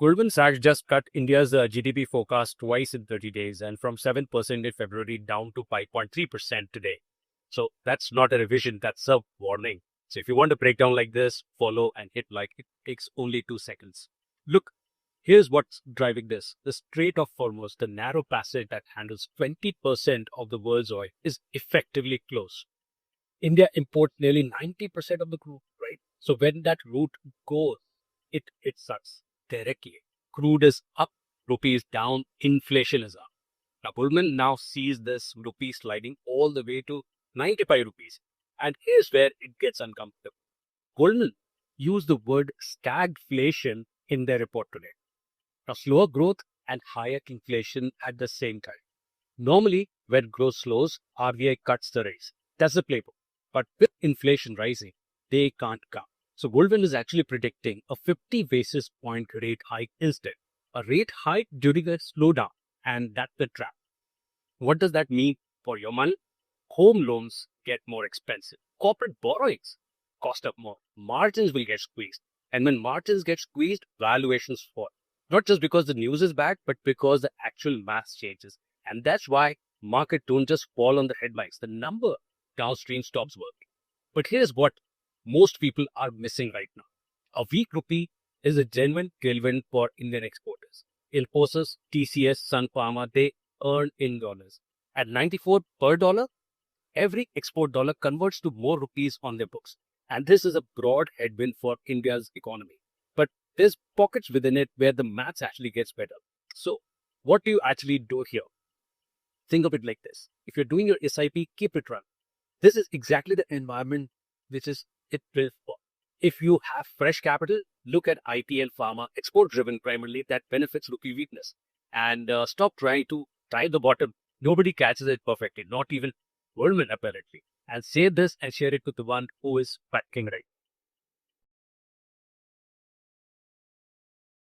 Goldman Sachs just cut India's GDP forecast twice in 30 days and from 7% in February down to 5.3% today. So that's not a revision, that's a warning. So if you want to break down like this, follow and hit like. It takes only 2 seconds. Look, here's what's driving this. The Strait of Hormuz, the narrow passage that handles 20% of the world's oil, is effectively closed. India imports nearly 90% of the crude, right? So when that route goes, it sucks directly. Crude is up, rupee is down, inflation is up. Now Goldman now sees this rupee sliding all the way to 95 rupees. And here's where it gets uncomfortable. Goldman used the word stagflation in their report today. Now slower growth and higher inflation at the same time. Normally, when growth slows, RBI cuts the rates. That's the playbook. But with inflation rising, they can't come. So Goldman is actually predicting a 50 basis point rate hike instead. A rate hike during a slowdown. And that's the trap. What does that mean for your money? Home loans get more expensive. Corporate borrowings cost up more. Margins will get squeezed. And when margins get squeezed, valuations fall. Not just because the news is bad, but because the actual math changes. And that's why market don't just fall on the headlines. The number downstream stops working. But here's what most people are missing right now. A weak rupee is a genuine tailwind for Indian exporters. Infosys, TCS, Sun Pharma, they earn in dollars. At 94 per dollar, every export dollar converts to more rupees on their books. And this is a broad headwind for India's economy. But there's pockets within it where the maths actually gets better. So what do you actually do here? Think of it like this. If you're doing your SIP, keep it running. This is exactly the environment which is it built for. If you have fresh capital, look at IT and pharma, export-driven primarily, that benefits rupee weakness. And stop trying to tie the bottom. Nobody catches it perfectly, not even Goldman apparently. And say this and share it with the one who is backing right.